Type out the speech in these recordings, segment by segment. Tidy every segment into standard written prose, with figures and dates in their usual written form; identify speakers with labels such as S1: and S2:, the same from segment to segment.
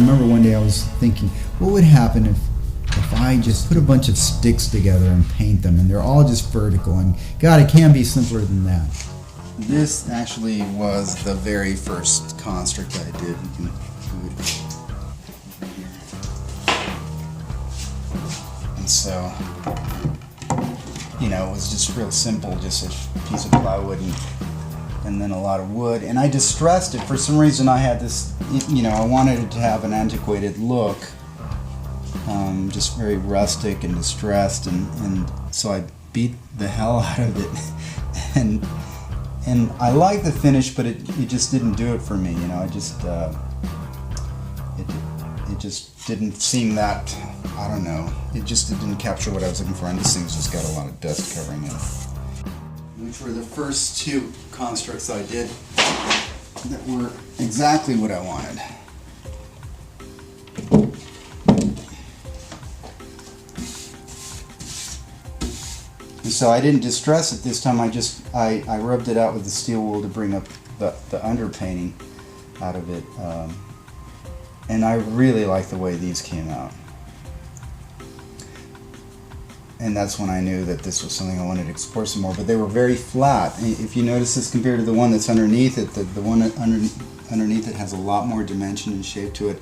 S1: remember one day I was thinking, what would happen if I just put a bunch of sticks together and paint them, and they're all just vertical, and God, it can be simpler than that. This actually was the very first construct I did. You can do it over here. And so, you know, it was just real simple, just a piece of plywood and then a lot of wood. And I distressed it. For some reason I had this, you know, I wanted it to have an antiquated look. Just very rustic and distressed, and so I beat the hell out of it, and I like the finish, but it just didn't do it for me, you know. I just it just didn't seem that, I don't know, it didn't capture what I was looking for, and this thing's just got a lot of dust covering it. Which were the first two constructs I did that were exactly what I wanted. So I didn't distress it this time. I rubbed it out with the steel wool to bring up the underpainting out of it, and I really like the way these came out. And that's when I knew that this was something I wanted to explore some more. But they were very flat. If you notice this compared to the one that's underneath it, the one underneath it has a lot more dimension and shape to it.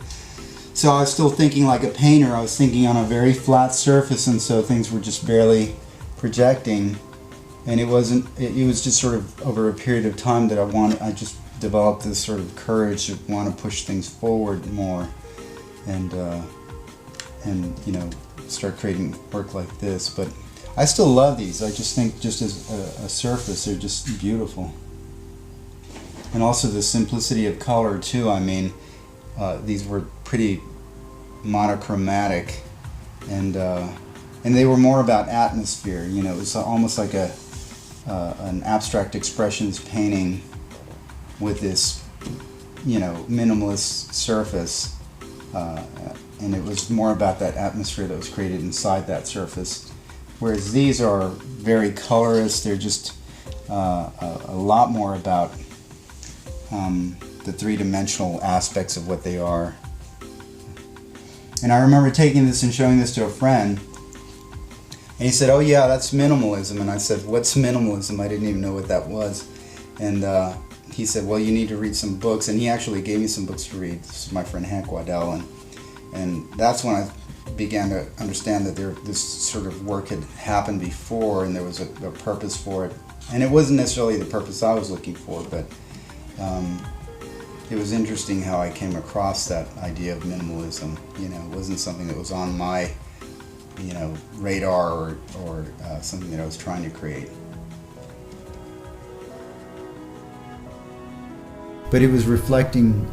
S1: So I was still thinking like a painter. I was thinking on a very flat surface, and so things were just barely projecting, and it was just sort of over a period of time that I just developed this sort of courage to want to push things forward more, and you know, start creating work like this. But I still love these. I just think, just as a surface, they're just beautiful. And also the simplicity of color too. I mean, these were pretty monochromatic, and they were more about atmosphere. You know, it was almost like an abstract expressionist painting with this, you know, minimalist surface, and it was more about that atmosphere that was created inside that surface. Whereas these are very colorist. They're just a lot more about the three-dimensional aspects of what they are. And I remember taking this and showing this to a friend. And he said, "Oh yeah, that's minimalism." And I said, "What's minimalism?" I didn't even know what that was. And he said, "Well, you need to read some books." And he actually gave me some books to read. This is my friend Hank Waddell. And that's when I began to understand that this sort of work had happened before, and there was a purpose for it. And it wasn't necessarily the purpose I was looking for, but it was interesting how I came across that idea of minimalism. You know, it wasn't something that was on my, you know, radar or something that I was trying to create. But it was reflecting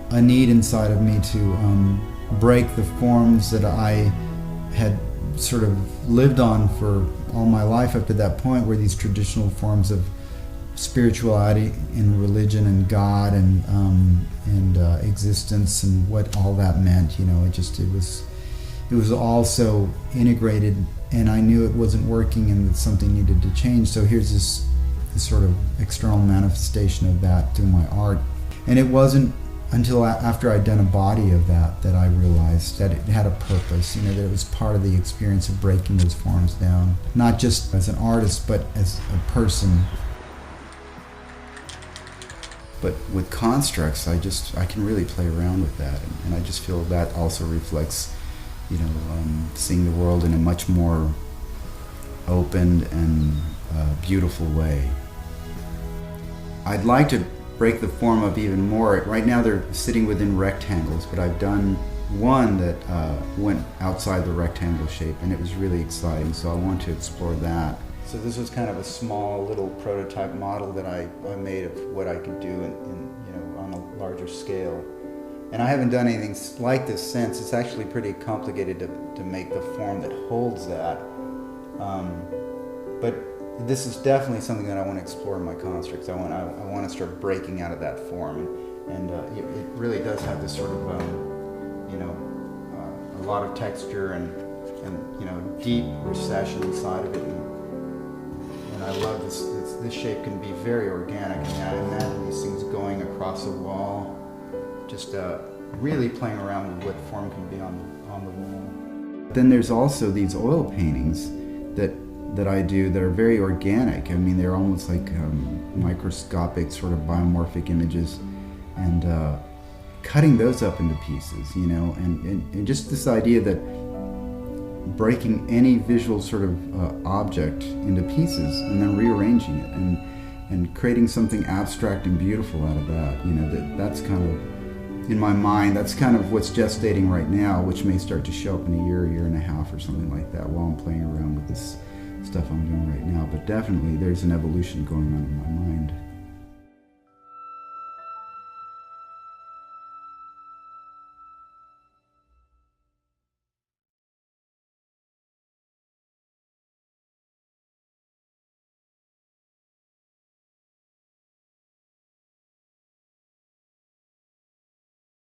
S1: a need inside of me to break the forms that I had sort of lived on for all my life up to that point, where these traditional forms of spirituality and religion and God and existence and what all that meant. You know, it was all so integrated, and I knew it wasn't working and that something needed to change. So here's this sort of external manifestation of that through my art. And it wasn't until after I'd done a body of that I realized that it had a purpose, you know, that it was part of the experience of breaking those forms down, not just as an artist, but as a person. But with constructs, I can really play around with that, and I just feel that also reflects, you know, seeing the world in a much more open and beautiful way. I'd like to break the form up even more. Right now they're sitting within rectangles, but I've done one that went outside the rectangle shape, and it was really exciting, so I want to explore that. So this was kind of a small little prototype model that I made of what I could do in you know, on a larger scale. And I haven't done anything like this since. It's actually pretty complicated to make the form that holds that. But this is definitely something that I want to explore in my constructs. I want to start breaking out of that form, and it really does have this sort of you know, a lot of texture and you know, deep recession inside of it. And I love this. This shape can be very organic. I mean, I imagine these things going across a wall, just really playing around with what form can be on the wall. Then there's also these oil paintings that I do that are very organic. I mean, they're almost like microscopic sort of biomorphic images, and cutting those up into pieces, you know, and just this idea that breaking any visual sort of object into pieces and then rearranging it and creating something abstract and beautiful out of that, you know, that's kind of, in my mind, that's kind of what's gestating right now, which may start to show up in a year and a half or something like that while I'm playing around with this stuff I'm doing right now. But definitely there's an evolution going on in my mind.